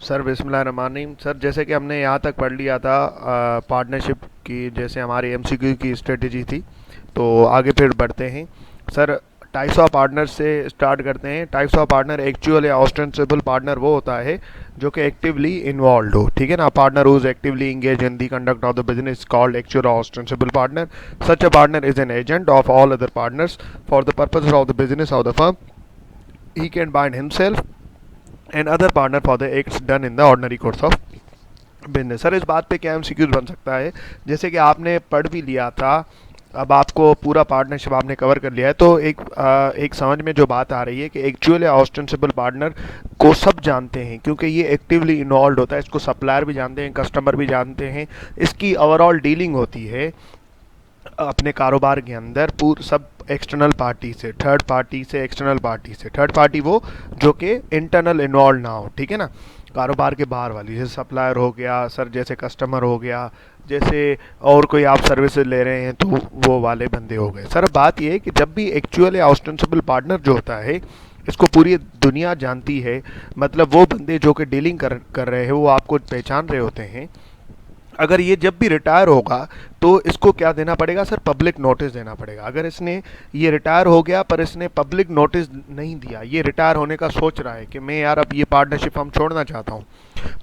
Sir बिस्मिल्लाहिर्रहमानिर्रहीम। Sir जैसे कि हमने यहाँ तक पढ़ लिया था पार्टनरशिप की, जैसे हमारी एमसीक्यू की स्ट्रेटजी थी, तो आगे फिर बढ़ते हैं। सर टाइप्स ऑफ पार्टनर से स्टार्ट करते हैं। टाइप्स ऑफ पार्टनर, एक्चुअल या ऑस्टेंसिबल पार्टनर वो होता है जो कि एक्टिवली इन्वॉल्व हो, ठीक है ना। Partner who is actively engage in the conduct of the business called actual और ostensible partner. Such a partner is an agent of all other partners for the purpose of the business of the firm. He can bind himself and other partner for the acts done in the ordinary course of business. Sir इस बात पे क्या MCQs बन सकता है, जैसे कि आपने पढ़ भी लिया था, अब आपको पूरा पार्टनरशिप आपने कवर कर लिया है, तो एक समझ में जो बात आ रही है कि एक्चुअल या ऑस्टेंसिबल पार्टनर को सब जानते हैं, क्योंकि ये एक्टिवली इन्वॉल्व होता है। इसको सप्लायर भी जानते हैं, कस्टमर भी जानते हैं, इसकी ओवरऑल डीलिंग होती है अपने कारोबार के अंदर पूर सब एक्सटर्नल पार्टी से, थर्ड पार्टी से, एक्सटर्नल पार्टी से। थर्ड पार्टी वो जो कि इंटरनल इन्वॉल्व ना हो, ठीक है ना, कारोबार के बाहर वाली, जैसे सप्लायर हो गया सर, जैसे कस्टमर हो गया, जैसे और कोई आप सर्विसेज ले रहे हैं तो वो वाले बंदे हो गए। सर बात ये है कि जब भी एक्चुअल या ऑस्टेंसिबल पार्टनर जो होता है, इसको पूरी दुनिया जानती है, मतलब वो बंदे जो कि डीलिंग कर रहे हैं वो आपको पहचान रहे होते हैं। अगर ये जब भी रिटायर होगा तो इसको क्या देना पड़ेगा सर, पब्लिक नोटिस देना पड़ेगा। अगर इसने ये रिटायर हो गया पर इसने पब्लिक नोटिस नहीं दिया, ये रिटायर होने का सोच रहा है कि मैं यार अब ये पार्टनरशिप हम छोड़ना चाहता हूँ,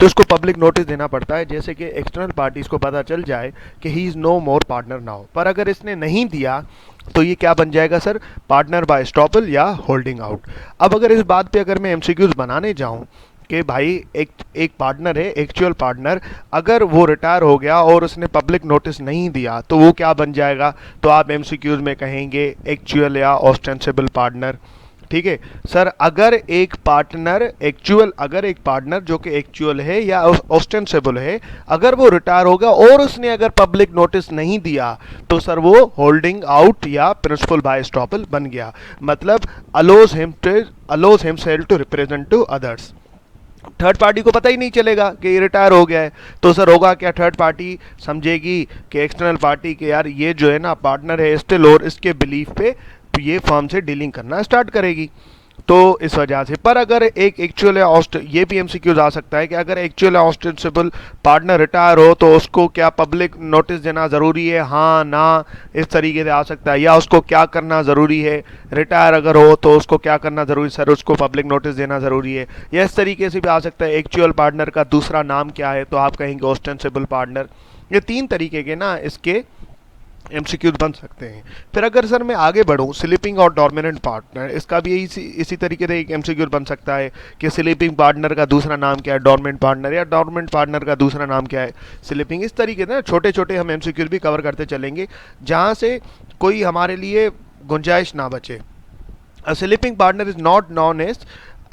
तो इसको पब्लिक नोटिस देना पड़ता है, जैसे कि एक्सटर्नल पार्टीज को पता चल जाए कि he is no more partner now. पर अगर इसने नहीं दिया तो ये क्या बन जाएगा सर, पार्टनर बाय स्टॉपल या होल्डिंग आउट। अब अगर इस बात पे अगर मैं एमसीक्यूज बनाने जाऊँ कि भाई एक एक पार्टनर है, एक्चुअल पार्टनर, अगर वो रिटायर हो गया और उसने पब्लिक नोटिस नहीं दिया तो वो क्या बन जाएगा, तो आप एमसीक्यूज में कहेंगे एक्चुअल या ऑस्टेंसिबल पार्टनर, ठीक है। सर अगर एक पार्टनर एक्चुअल, अगर एक पार्टनर जो कि एक्चुअल है या ऑस्टेंसिबल है, अगर वो रिटायर हो गया और उसने अगर पब्लिक नोटिस नहीं दिया तो सर वो होल्डिंग आउट या प्रिंसिपल बाय स्टॉपल बन गया, मतलब allows himself to represent to others. Third party को पता ही नहीं चलेगा कि ये रिटायर हो गया है, तो सर होगा क्या, थर्ड पार्टी समझेगी कि एक्सटर्नल पार्टी के यार ये जो है ना पार्टनर है स्टिल, और इसके बिलीफ पे ये फर्म से डीलिंग करना स्टार्ट करेगी। तो इस वजह से, पर अगर एक एक्चुअल ये भी एमसीक्यूज आ सकता है कि अगर एक्चुअल ऑस्टेंसिबल पार्टनर रिटायर हो तो उसको क्या पब्लिक नोटिस देना ज़रूरी है, हाँ ना, इस तरीके से आ सकता है। या उसको क्या करना ज़रूरी है, रिटायर अगर हो तो उसको क्या करना ज़रूरी, सर उसको पब्लिक नोटिस देना ज़रूरी है। या इस तरीके से भी आ सकता है, एक्चुअल पार्टनर का दूसरा नाम क्या है, तो आप कहेंगे ऑस्टेंसिबल पार्टनर। ये तीन तरीके के ना इसके एमसीक्यूज बन सकते हैं। फिर अगर सर मैं आगे बढ़ूँ, स्लीपिंग और डोमिनेंट पार्टनर, इसका भी इसी तरीके से एक एमसीक्यूज बन सकता है कि स्लीपिंग पार्टनर का दूसरा नाम क्या है, डोमिनेंट पार्टनर, या डोमिनेंट पार्टनर का दूसरा नाम क्या है, स्लीपिंग। इस तरीके से ना छोटे छोटे हम एमसीक्यूज भी कवर करते चलेंगे जहाँ से कोई हमारे लिए गुंजाइश ना बचे। A sleeping partner is not known as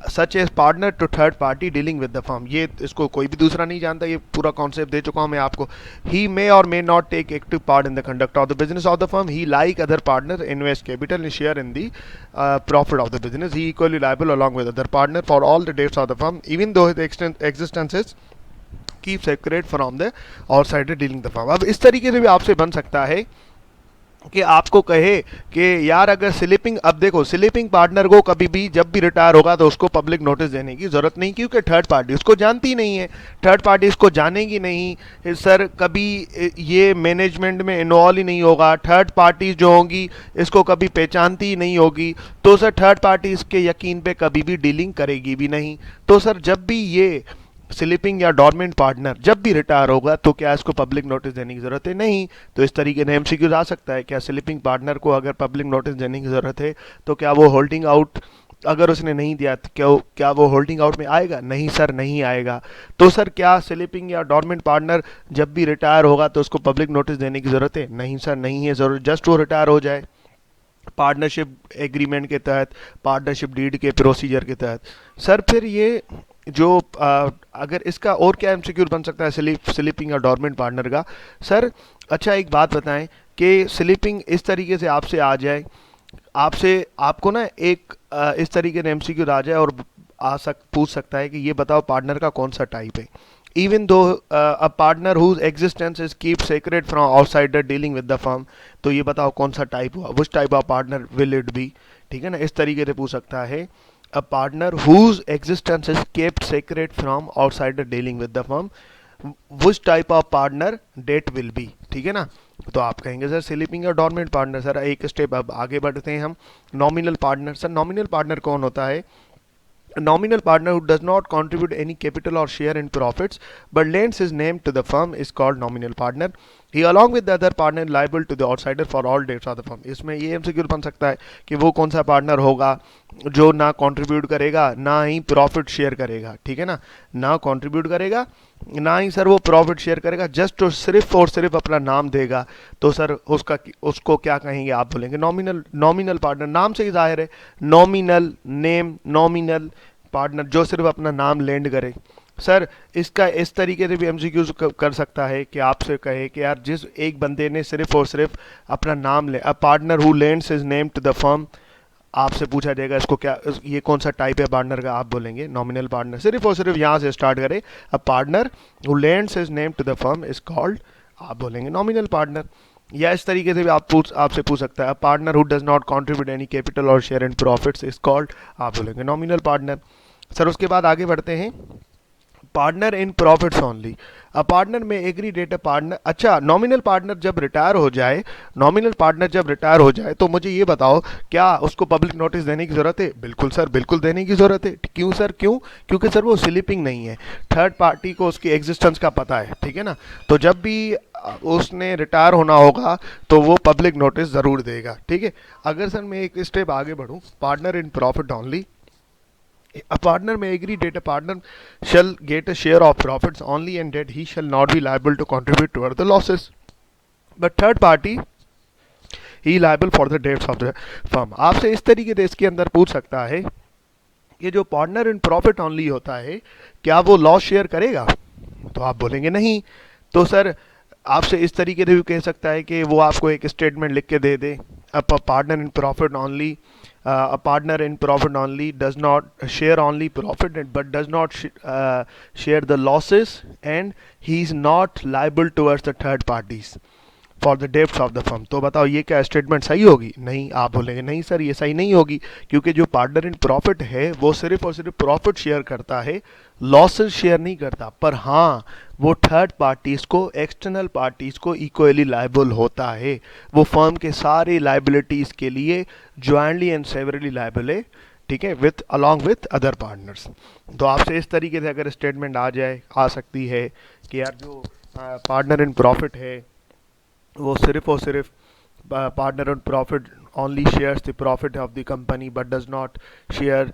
such as partner to third party dealing with the firm. ये इसको कोई भी दूसरा नहीं जानता, ये पूरा कॉन्सेप्ट दे चुका हूँ मैं आपको। ही मे और may not take active part in the conduct of the business of the firm. He like other partner invest capital in share in the profit of the business. He equally liable along with other partner for all the debts of the firm even though his existence is keep separate from the outsider dealing the firm. अब इस तरीके से भी आपसे बन सकता है कि आपको कहे कि यार अगर स्लीपिंग, अब देखो स्लीपिंग पार्टनर को कभी भी जब भी रिटायर होगा तो उसको पब्लिक नोटिस देने की ज़रूरत नहीं, क्योंकि थर्ड पार्टी उसको जानती नहीं है, थर्ड पार्टी इसको जानेगी नहीं सर, कभी ये मैनेजमेंट में इन्वॉल्व ही नहीं होगा, थर्ड पार्टी जो होंगी इसको कभी पहचानती ही नहीं होगी, तो सर थर्ड पार्टी इसके यकीन पे कभी भी डीलिंग करेगी भी नहीं। तो सर जब भी ये स्लीपिंग या डॉर्मेंट पार्टनर जब भी रिटायर होगा तो क्या इसको पब्लिक नोटिस देने की ज़रूरत है, नहीं। तो इस तरीके से एमसीक्यूज आ सकता है, क्या स्लीपिंग पार्टनर को अगर पब्लिक नोटिस देने की ज़रूरत है तो क्या वो होल्डिंग आउट, अगर उसने नहीं दिया तो क्या वो होल्डिंग आउट में आएगा, नहीं सर नहीं आएगा। तो सर क्या स्लीपिंग या डॉर्मेंट पार्टनर जब भी रिटायर होगा तो उसको पब्लिक नोटिस देने की ज़रूरत है, नहीं सर नहीं है ज़रूरत, जस्ट वो रिटायर हो जाए पार्टनरशिप एग्रीमेंट के तहत, पार्टनरशिप डीड के प्रोसीजर के तहत। सर फिर ये जो अगर इसका और क्या एमसीक्यू बन सकता है स्लीपिंग या डॉर्मेंट पार्टनर का, सर अच्छा एक बात बताएं कि स्लीपिंग इस तरीके से आपसे आ जाए, आपसे आपको ना एक इस तरीके से एमसीक्यू आ जाए और पूछ सकता है कि ये बताओ पार्टनर का कौन सा टाइप है, even though a partner whose existence is keep secret from outsider dealing with the firm, तो ये बताओ कौन सा टाइप हुआ, which type of partner will it be, ठीक है ना, इस तरीके से पूछ सकता है। a partner whose existence is kept secret from outsider dealing with the firm, which type of partner that will be, ठीक है ना। तो आप कहेंगे सर स्लीपिंग या डॉर्मेंट पार्टनर। सर एक स्टेप अब आगे बढ़ते हैं हम, nominal partner. Sir nominal partner कौन होता है? A nominal partner who does not contribute any capital or share in profits but lends his name to the firm is called nominal partner. He along with the other partner liable to the outsider for all debts of the firm. इसमें ये MCQ बन सकता है कि वो कौन सा partner होगा जो ना कंट्रीब्यूट करेगा ना ही प्रॉफिट शेयर करेगा, ठीक है ना, ना कंट्रीब्यूट करेगा ना ही सर वो प्रॉफिट शेयर करेगा, जस्ट सिर्फ और सिर्फ अपना नाम देगा। तो सर उसको क्या कहेंगे? आप बोलेंगे नॉमिनल। नॉमिनल पार्टनर, नाम से ही जाहिर है, नॉमिनल नेम, नॉमिनल पार्टनर जो सिर्फ अपना नाम लेंड करे। सर इसका इस तरीके से भी एमसीक्यूज कर सकता है कि आपसे कहे कि यार जिस एक बंदे ने सिर्फ और सिर्फ अपना नाम ले, a partner who lends his name to the firm, आपसे पूछा जाएगा इसको क्या, ये कौन सा टाइप है पार्टनर का? आप बोलेंगे नॉमिनल पार्टनर। सिर्फ और सिर्फ यहाँ से स्टार्ट करें, a partner who lends his name to the firm is called, आप बोलेंगे नॉमिनल पार्टनर। या इस तरीके से भी आपसे पूछ सकता है, a partner who does not contribute any capital और share in profits is called, आप बोलेंगे नॉमिनल पार्टनर। सर उसके बाद आगे बढ़ते हैं, partner in profits only. A partner में एग्री डेट अ पार्टनर, अच्छा नॉमिनल पार्टनर जब रिटायर हो जाए, नॉमिनल पार्टनर जब रिटायर हो जाए तो मुझे ये बताओ क्या उसको पब्लिक नोटिस देने की जरूरत है? बिल्कुल सर, बिल्कुल देने की जरूरत है। क्यों सर? क्यों? क्योंकि सर वो स्लीपिंग नहीं है, थर्ड पार्टी को उसकी एग्जिस्टेंस का पता है, ठीक है ना। तो जब भी उसने रिटायर होना होगा तो वो पब्लिक नोटिस ज़रूर देगा, ठीक है। अगर सर मैं एक स्टेप आगे बढ़ूँ, partner in profit only, a partner may agree that a partner shall get a share of profits only and that he shall not be liable to contribute toward the losses. But third party he liable for the debts of the firm. आपसे इस तरीके से इसके अंदर पूछ सकता है कि जो पार्टनर इन प्रॉफिट ओनली होता है क्या वो लॉस शेयर करेगा? तो आप बोलेंगे नहीं। तो सर आपसे इस तरीके से भी कह सकता है कि वो आपको एक स्टेटमेंट लिख के दे दे, a partner in profit only, a partner in profit only does not share only profit but does not share the losses and he is not liable towards the third parties for the debts of the firm. तो बताओ ये क्या statement सही होगी? नहीं। आप बोलेंगे नहीं सर ये सही नहीं होगी, क्योंकि जो पार्टनर इन प्रॉफिट है वो सिर्फ और सिर्फ प्रॉफिट शेयर करता है, लॉसेस शेयर नहीं करता। पर हाँ वो थर्ड पार्टीज को, एक्सटर्नल पार्टीज को इक्वली लायबल होता है, वो फर्म के सारे लाइबिलिटीज के लिए ज्वाइंटली एंड सेवरली लायबल है, ठीक है, with along with other partners. तो आपसे इस तरीके से अगर स्टेटमेंट आ सकती है कि यार जो पार्टनर इन प्रॉफिट है वो सिर्फ और सिर्फ partner on profit only shares the profit of the company but does not share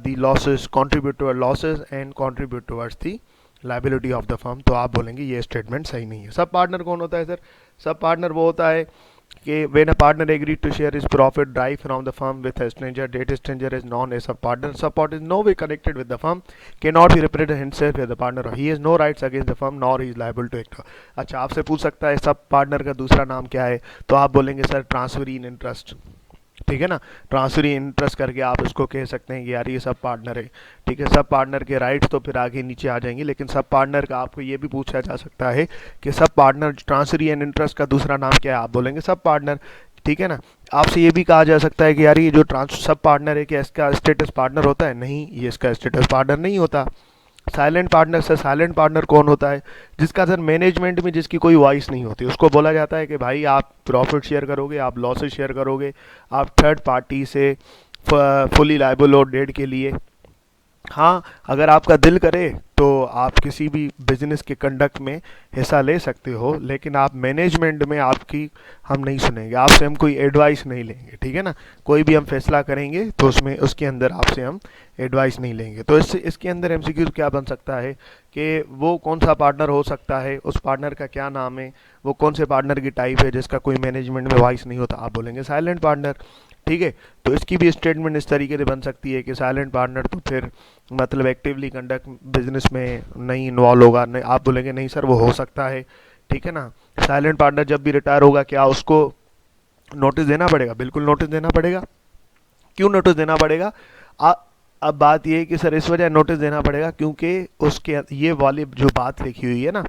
the losses, contribute to losses and contribute towards the liability of the firm। तो आप बोलेंगे ये स्टेटमेंट सही नहीं है। सब पार्टनर कौन होता है सर? सब पार्टनर वो होता है कि when a partner agreed to share his profit derived from the firm with a stranger, that stranger is known as a partner. Sub partner is no way connected with the firm, cannot be represented himself as the partner. He has no rights against the firm nor he is liable to act. अच्छा आपसे पूछ सकता है sub partner का दूसरा नाम क्या है? तो आप बोलेंगे सर ट्रांसफरी इन इंटरेस्ट, ठीक है ना। ट्रांसफरी इंटरेस्ट करके आप इसको कह सकते हैं कि यार ये सब पार्टनर है, ठीक है। सब पार्टनर के राइट्स तो फिर आगे नीचे आ जाएंगे, लेकिन सब पार्टनर का आपको ये भी पूछा जा सकता है कि sub partner transferee and interest का दूसरा नाम क्या है? आप बोलेंगे सब पार्टनर, ठीक है ना। आपसे ये भी कहा जा सकता है कि यार ये जो सब पार्टनर है क्या इसका स्टेटस पार्टनर होता है? नहीं, ये इसका स्टेटस पार्टनर नहीं होता। Silent partner, sir silent partner कौन होता है? जिसका सर मैनेजमेंट में जिसकी कोई वॉइस नहीं होती, उसको बोला जाता है कि भाई आप प्रॉफिट शेयर करोगे, आप लॉसेस शेयर करोगे, आप थर्ड पार्टी से फुली लायबल हो डेट के लिए। हाँ अगर आपका दिल करे तो आप किसी भी बिजनेस के कंडक्ट में हिस्सा ले सकते हो, लेकिन आप मैनेजमेंट में आपकी हम नहीं सुनेंगे, आपसे हम कोई एडवाइस नहीं लेंगे, ठीक है ना। कोई भी हम फैसला करेंगे तो उसमें उसके अंदर आपसे हम एडवाइस नहीं लेंगे। तो इसके अंदर एमसीक्यू क्या बन सकता है कि वो कौन सा पार्टनर हो सकता है, उस पार्टनर का क्या नाम है, वो कौन से पार्टनर की टाइप है जिसका कोई मैनेजमेंट में वॉइस नहीं होता? आप बोलेंगे साइलेंट पार्टनर, ठीक है। तो इसकी भी स्टेटमेंट इस तरीके से बन सकती है कि साइलेंट पार्टनर तो फिर मतलब एक्टिवली कंडक्ट बिजनेस में नहीं इन्वॉल्व होगा। नहीं, आप बोलेंगे नहीं सर वो हो सकता है, ठीक है ना। साइलेंट पार्टनर जब भी रिटायर होगा क्या उसको नोटिस देना पड़ेगा? बिल्कुल नोटिस देना पड़ेगा। क्यों नोटिस देना पड़ेगा? अब बात ये है कि सर इस वजह नोटिस देना पड़ेगा क्योंकि उसके ये वाली जो बात लिखी हुई है ना,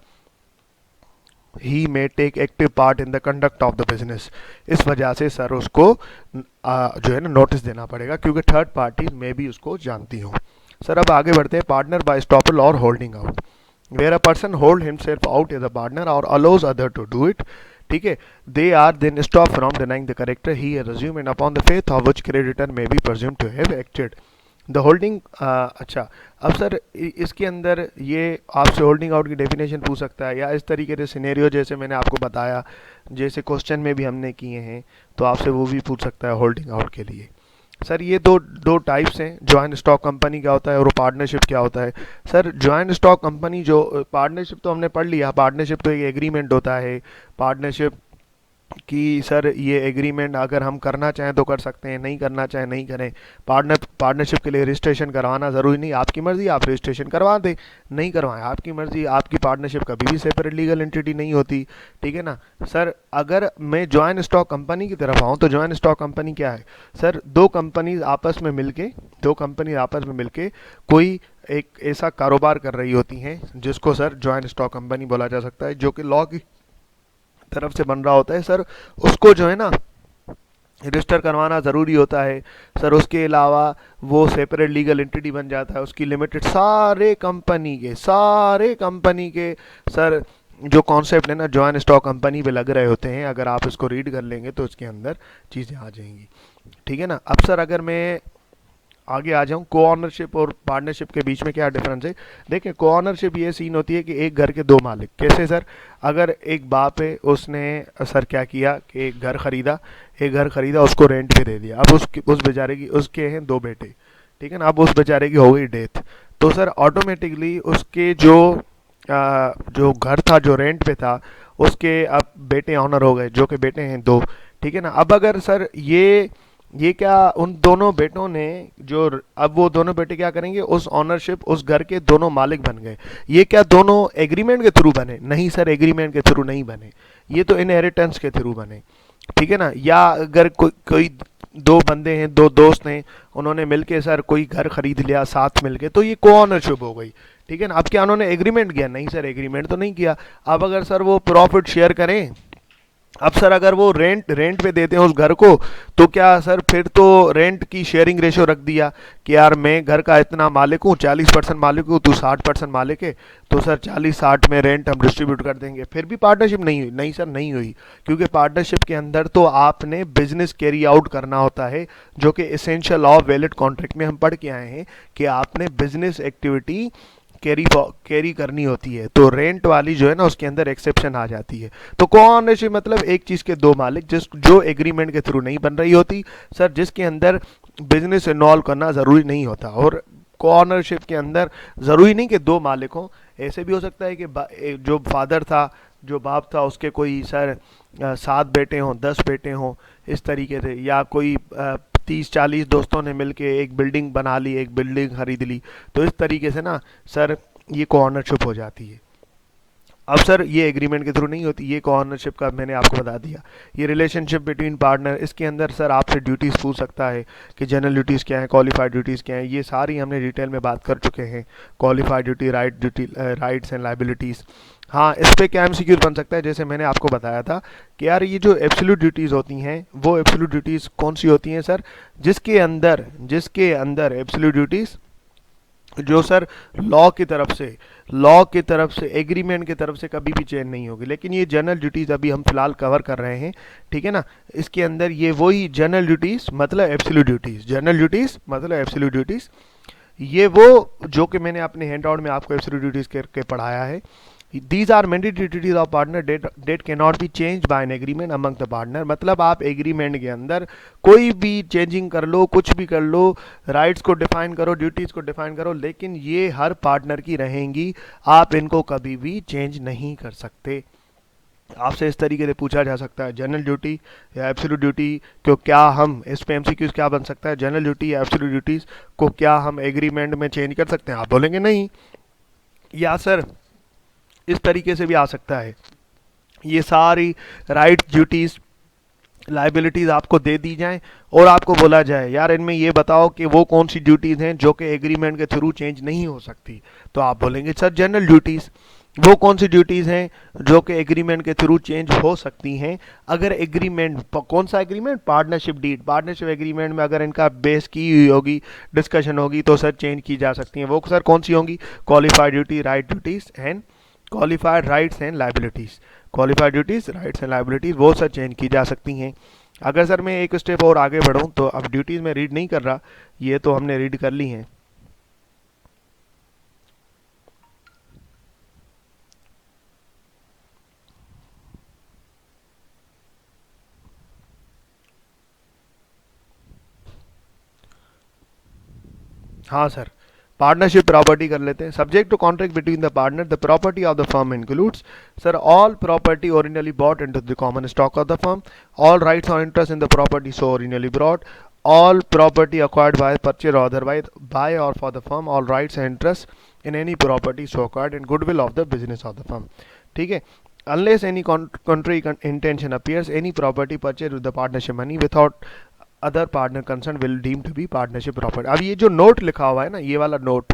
he may take active part in the conduct of the business. इस वजह से सर उसको जो है ना नोटिस देना पड़ेगा, क्योंकि थर्ड पार्टी में भी उसको जानती हो। सर अब आगे बढ़ते हैं, पार्टनर बाय स्टॉपल और holding out, where a person hold himself out as a partner और allows other to do it, ठीक है, they are then stop from denying the character he has assume and upon the faith of which creditor may be presume to have acted the holding. अच्छा, अब sir इसके अंदर ये आपसे holding out की definition पूछ सकता है, या इस तरीके से सिनेरियो जैसे मैंने आपको बताया, जैसे क्वेश्चन में भी हमने किए हैं, तो आपसे वो भी पूछ सकता है होल्डिंग आउट के लिए। सर ये दो दो टाइप्स हैं, जॉइंट स्टॉक कंपनी क्या होता है और पार्टनरशिप क्या होता है। सर जॉइंट स्टॉक कंपनी जो, पार्टनरशिप तो हमने पढ़ लिया, पार्टनरशिप तो एक एग्रीमेंट होता है। पार्टनरशिप कि सर ये एग्रीमेंट अगर हम करना चाहें तो कर सकते हैं, नहीं करना चाहें नहीं करें। पार्टनरशिप के लिए रजिस्ट्रेशन करवाना ज़रूरी नहीं, आपकी मर्ज़ी, आप रजिस्ट्रेशन करवा दें, नहीं करवाएं आपकी मर्ज़ी। आपकी पार्टनरशिप कभी भी सेपरेट लीगल एंटिटी नहीं होती, ठीक है ना। सर अगर मैं जॉइंट स्टॉक कंपनी की तरफ आऊँ तो जॉइंट स्टॉक कंपनी क्या है सर, दो कंपनीज आपस में मिलके कोई एक ऐसा कारोबार कर रही होती हैं जिसको सर जॉइंट स्टॉक कंपनी बोला जा सकता है, जो कि लॉ की तरफ से बन रहा होता है। सर उसको जो है ना रजिस्टर करवाना ज़रूरी होता है। सर उसके अलावा वो सेपरेट लीगल एंटिटी बन जाता है, उसकी लिमिटेड सारे कंपनी के सर जो कॉन्सेप्ट है ना जॉइंट स्टॉक कंपनी पे लग रहे होते हैं। अगर आप इसको रीड कर लेंगे तो इसके अंदर चीज़ें आ जाएंगी, ठीक है ना। अब सर अगर मैं आगे आ जाऊं, को ऑनरशिप और पार्टनरशिप के बीच में क्या डिफरेंस है। देखिए को ऑनरशिप ये सीन होती है कि एक घर के दो मालिक। कैसे सर, अगर एक बाप है, उसने सर क्या किया कि एक घर खरीदा, उसको रेंट पे दे दिया। अब उस बेचारे की, उसके हैं दो बेटे, ठीक है ना। अब उस बेचारे की हो गई डेथ, तो सर ऑटोमेटिकली उसके जो घर था, जो रेंट पे था, उसके अब बेटे ऑनर हो गए, जो कि बेटे हैं दो, ठीक है ना। अब अगर सर ये क्या उन दोनों बेटों ने अब वो दोनों बेटे क्या करेंगे, उस ऑनरशिप, उस घर के दोनों मालिक बन गए। ये क्या दोनों एग्रीमेंट के थ्रू बने? नहीं सर, एग्रीमेंट के थ्रू नहीं बने, ये तो इनहेरिटेंस के थ्रू बने, ठीक है ना। या अगर कोई दो बंदे हैं, दो दोस्त हैं, उन्होंने मिलके सर कोई घर खरीद लिया साथ मिलके, तो ये को ऑनरशिप हो गई, ठीक है ना। अब क्या उन्होंने एग्रीमेंट किया? नहीं सर, एग्रीमेंट तो नहीं किया। अब अगर सर वो प्रॉफिट शेयर करें, अब सर अगर वो रेंट पे देते हैं उस घर को, तो क्या सर फिर तो रेंट की शेयरिंग रेशो रख दिया कि यार मैं घर का इतना मालिक हूँ, 40% मालिक हूँ, तू 60% मालिक है, तो सर 40-60 में रेंट हम डिस्ट्रीब्यूट कर देंगे। फिर भी पार्टनरशिप नहीं हुई? नहीं सर, नहीं हुई, क्योंकि पार्टनरशिप के अंदर तो आपने बिजनेस कैरी आउट करना होता है, जो कि एसेंशियल ऑफ वैलिड कॉन्ट्रैक्ट में हम पढ़ के आए हैं कि आपने बिजनेस एक्टिविटी कैरी करनी होती है। तो रेंट वाली जो है ना, उसके अंदर एक्सेप्शन आ जाती है। तो को ऑनरशिप मतलब एक चीज़ के दो मालिक, जो एग्रीमेंट के थ्रू नहीं बन रही होती सर, जिसके अंदर बिजनेस इन्वॉल्व करना ज़रूरी नहीं होता। और को ऑनरशिप के अंदर ज़रूरी नहीं कि दो मालिक हों, ऐसे भी हो सकता है कि जो फादर था, जो बाप था, उसके कोई सर 7 बेटे हों, 10 बेटे हों, इस तरीके से, या कोई 30-40 दोस्तों ने मिलके एक बिल्डिंग बना ली, एक बिल्डिंग खरीद ली, तो इस तरीके से ना सर ये को ऑनरशिप हो जाती है। अब सर ये एग्रीमेंट के थ्रू नहीं होती, ये को ऑनरशिप का मैंने आपको बता दिया। ये रिलेशनशिप बिटवीन पार्टनर, इसके अंदर सर आपसे ड्यूटीज़ पूछ सकता है कि जनरल ड्यूटीज़ क्या है, क्वालिफाइड ड्यूटीज़ क्या है, ये सारी हमने डिटेल में बात कर चुके हैं। Qualified duty, rights and liabilities. हाँ, इस पे क्या एमसीक्यू बन सकता है, जैसे मैंने आपको बताया था कि यार ये जो एब्सोल्यूट ड्यूटीज़ होती हैं, वो एब्सोल्यूट ड्यूटीज़ कौन सी होती हैं सर, जिसके अंदर एब्सोल्यूट ड्यूटीज़ जो सर लॉ की तरफ से एग्रीमेंट की तरफ से कभी भी चेंज नहीं होगी। लेकिन ये जनरल ड्यूटीज़ अभी हम फिलहाल कवर कर रहे हैं, ठीक है ना। इसके अंदर ये वही जनरल ड्यूटीज़ मतलब एब्सोल्यूट ड्यूटीज़, जनरल ड्यूटीज़ मतलब एब्सोल्यूट ड्यूटीज़, ये वो जो कि मैंने अपने हैंड आउट में आपको एब्सोल्यूट ड्यूटीज़ करके पढ़ाया है। These are mandatory duties of partner that cannot be change by an agreement among the partner. मतलब आप एग्रीमेंट के अंदर कोई भी चेंजिंग कर लो, कुछ भी कर लो, राइट्स को डिफाइन करो, ड्यूटीज़ को डिफाइन करो, लेकिन ये हर पार्टनर की रहेंगी, आप इनको कभी भी चेंज नहीं कर सकते। आपसे इस तरीके से पूछा जा सकता है जनरल ड्यूटी या एब्सोल्यूट ड्यूटी को क्या हम, इस पे एमसीक्यूज क्या बन सकता है, जनरल ड्यूटी या एब्सोल्यूट ड्यूटीज़ को क्या हम एग्रीमेंट में चेंज कर सकते हैं? आप बोलेंगे नहीं। या सर इस तरीके से भी आ सकता है, ये सारी राइट ड्यूटीज़ लाइबिलिटीज़ आपको दे दी जाएं और आपको बोला जाए यार इनमें ये बताओ कि वो कौन सी ड्यूटीज़ हैं जो कि एग्रीमेंट के थ्रू चेंज नहीं हो सकती। तो आप बोलेंगे सर जनरल ड्यूटीज़। वो कौन सी ड्यूटीज़ हैं जो कि एग्रीमेंट के थ्रू चेंज हो सकती हैं? अगर एग्रीमेंट, कौन सा agreement? Partnership deed, partnership agreement में अगर इनका बेस की हुई होगी, डिस्कशन होगी, तो सर चेंज की जा सकती हैं। वो सर कौन सी होंगी? Qualified duty, right duties and qualified rights and liabilities. Qualified duties, rights and liabilities वो सर चेंज की जा सकती हैं। अगर सर मैं एक स्टेप और आगे बढ़ूँ, तो अब ड्यूटीज़ में रीड नहीं कर रहा, ये तो हमने रीड कर ली हैं। हाँ सर, पार्टनरशिप प्रॉपर्टी कर लेते हैं। Subject to contract between the partner, the property of the firm includes sir all property originally bought into the common stock of the firm, all rights और interest in the property so originally brought, all property acquired by purchase or otherwise by or for the firm, all rights and interests in any property so acquired and goodwill of the business of the firm। ठीक है, unless any contrary intention appears, any property purchased with the partnership money without other partner concern will deem to be partnership property। अब ये जो note लिखा हुआ है ना, ये वाला नोट,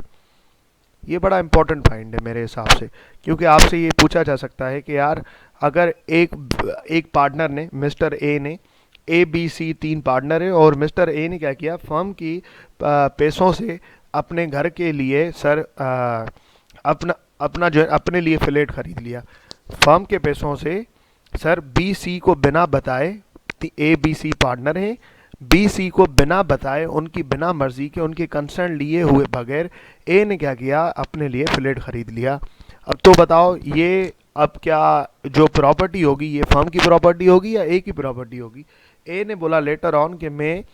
ये बड़ा इंपॉर्टेंट पॉइंट है मेरे हिसाब से, क्योंकि आपसे ये पूछा जा सकता है कि यार अगर एक एक पार्टनर ने, मिस्टर ए ने, ए बी सी तीन पार्टनर है, और मिस्टर ए ने क्या किया, फर्म की पैसों से अपने घर के लिए सर अपना अपना जो है अपने लिए फ्लैट खरीद लिया। फर्म के पैसों से सर बी सी को बिना बताए, ए बी सी पार्टनर हैं, बी सी को बिना बताए, उनकी बिना मर्जी के, उनके कंसर्न लिए हुए बगैर ए ने क्या किया, अपने लिए फ्लैट खरीद लिया। अब तो बताओ ये अब क्या जो प्रॉपर्टी होगी, ये फर्म की प्रॉपर्टी होगी या ए की प्रॉपर्टी होगी? ए ने बोला लेटर ऑन कि मैं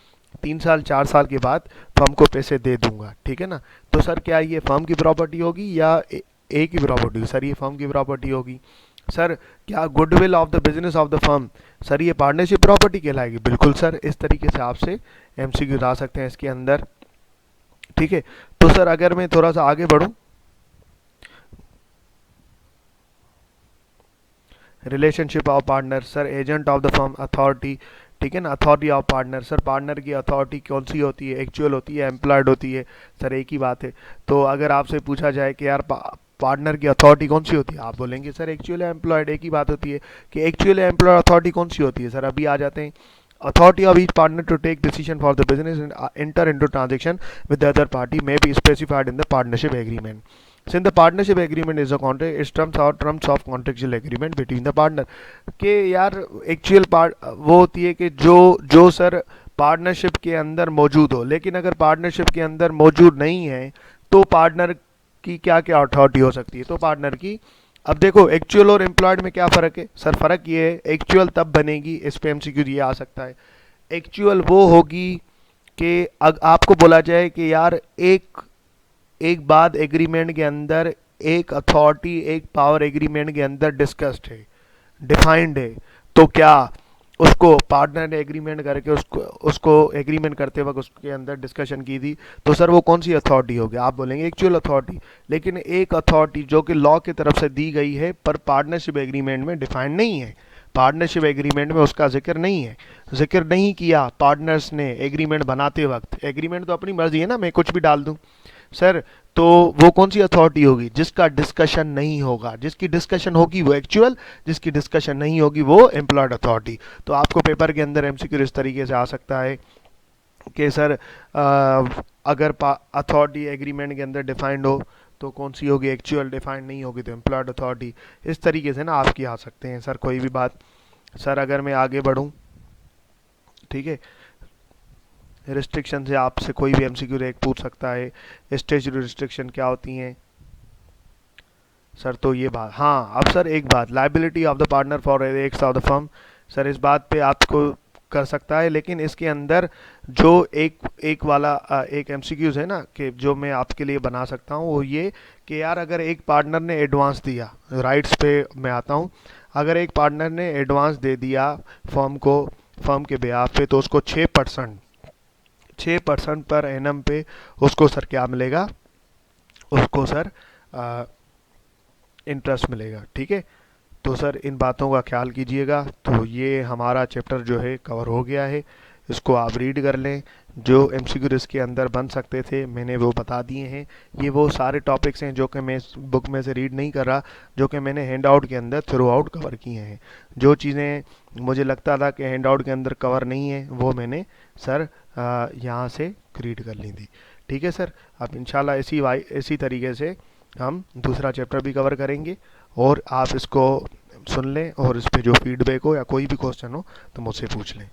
3 साल 4 साल के बाद फर्म को पैसे दे दूंगा, ठीक है ना, तो सर क्या ये फर्म की प्रॉपर्टी होगी या ए की प्रॉपर्टी होगी? सर ये फर्म की प्रॉपर्टी होगी। सर क्या goodwill of the business of the firm, sir ये पार्टनरशिप प्रॉपर्टी कहलाएगी? बिल्कुल सर, इस तरीके से आपसे एमसीक्यू ला सकते हैं इसके अंदर, ठीक है। तो सर अगर मैं थोड़ा सा आगे बढ़ूं, relationship of partner, sir agent of the firm, authority, ठीक है ना, authority of partner, sir partner की अथॉरिटी कौन सी होती है? एक्चुअल होती है, एम्प्लॉयड होती है? सर एक ही बात है। तो अगर आपसे पूछा जाए कि यार पार्टनर की अथॉरिटी कौन सी होती है, आप बोलेंगे सर एक्चुअल एम्प्लॉयड। एक ही बात होती है कि एक्चुअल एम्प्लॉयड अथॉरिटी कौन सी होती है? सर अभी आ जाते हैं, authority of each partner to take decision for the business and enter into transaction with the other party may be specified in the partnership agreement. Since the partnership agreement is a contract, its terms of contractual agreement between the partner। के यार actual part वो होती है कि जो जो sir partnership के अंदर मौजूद हो, लेकिन अगर पार्टनरशिप के अंदर मौजूद नहीं है तो पार्टनर की क्या क्या अथॉरिटी हो सकती है? तो पार्टनर की, अब देखो एक्चुअल और एम्प्लॉयड में क्या फ़र्क है? सर फ़र्क ये है, एक्चुअल तब बनेगी, इस पे एमसीक्यू ये आ सकता है, एक्चुअल वो होगी कि आपको बोला जाए कि यार एक बात एग्रीमेंट के अंदर, एक अथॉरिटी, एक पावर एग्रीमेंट के अंदर डिस्कस्ड है, डिफाइंड है, तो क्या उसको पार्टनर ने एग्रीमेंट करके उसको उसको एग्रीमेंट करते वक्त उसके अंदर डिस्कशन की थी, तो सर वो कौन सी अथॉरिटी होगी? आप बोलेंगे एक्चुअल अथॉरिटी। लेकिन एक अथॉरिटी जो कि लॉ की तरफ से दी गई है पर पार्टनरशिप एग्रीमेंट में डिफाइंड नहीं है, पार्टनरशिप एग्रीमेंट में उसका जिक्र नहीं है, जिक्र नहीं किया पार्टनर्स ने एग्रीमेंट बनाते वक्त। एग्रीमेंट तो अपनी मर्जी है ना, मैं कुछ भी डाल दूं सर, तो वो कौन सी अथॉरिटी होगी? जिसका डिस्कशन नहीं होगा, जिसकी डिस्कशन होगी वो एक्चुअल, जिसकी डिस्कशन नहीं होगी वो एम्प्लॉयड अथॉरिटी। तो आपको पेपर के अंदर एमसीक्यू इस तरीके से आ सकता है कि सर अगर अथॉरिटी एग्रीमेंट के अंदर डिफाइंड हो तो कौन सी होगी? एक्चुअल। डिफाइंड नहीं होगी तो एम्प्लॉयड अथॉरिटी। इस तरीके से ना आपकी आ सकते हैं सर कोई भी बात। सर अगर मैं आगे बढ़ूँ, ठीक है, रिस्ट्रिक्शन से आपसे कोई भी एमसीक्यू एक पूछ सकता है, स्टेचुटरी रिस्ट्रिक्शन क्या होती हैं सर? तो ये बात, हाँ अब सर एक बात, liability of the partner for acts of the firm, sir इस बात पे आपको कर सकता है, लेकिन इसके अंदर जो एक वाला एक एमसीक्यूज है ना कि जो मैं आपके लिए बना सकता हूँ, वो ये कि यार अगर एक पार्टनर ने एडवांस दिया, राइट्स पे मैं आता हूँ, अगर एक पार्टनर ने एडवांस दे दिया फर्म को, फर्म के ब्याह पे, तो उसको 6% पर एनम पे उसको सर क्या मिलेगा? उसको सर इंटरेस्ट मिलेगा, ठीक है। तो सर इन बातों का ख्याल कीजिएगा। तो ये हमारा चैप्टर जो है कवर हो गया है, इसको आप रीड कर लें। जो एमसीक्यू इसके अंदर बन सकते थे मैंने वो बता दिए हैं। ये वो सारे टॉपिक्स हैं जो कि मैं इस बुक में से रीड नहीं कर रहा, जो कि मैंने हैंड आउट के अंदर थ्रू आउट कवर किए हैं। जो चीज़ें मुझे लगता था कि हैंड आउट के अंदर कवर नहीं है वो मैंने सर यहाँ से रीड कर ली थी। ठीक है सर, अब इंशाल्लाह इसी तरीके से हम दूसरा चैप्टर भी कवर करेंगे, और आप इसको सुन लें और इस पे जो फीडबैक हो या कोई भी क्वेश्चन हो तो मुझसे पूछ लें।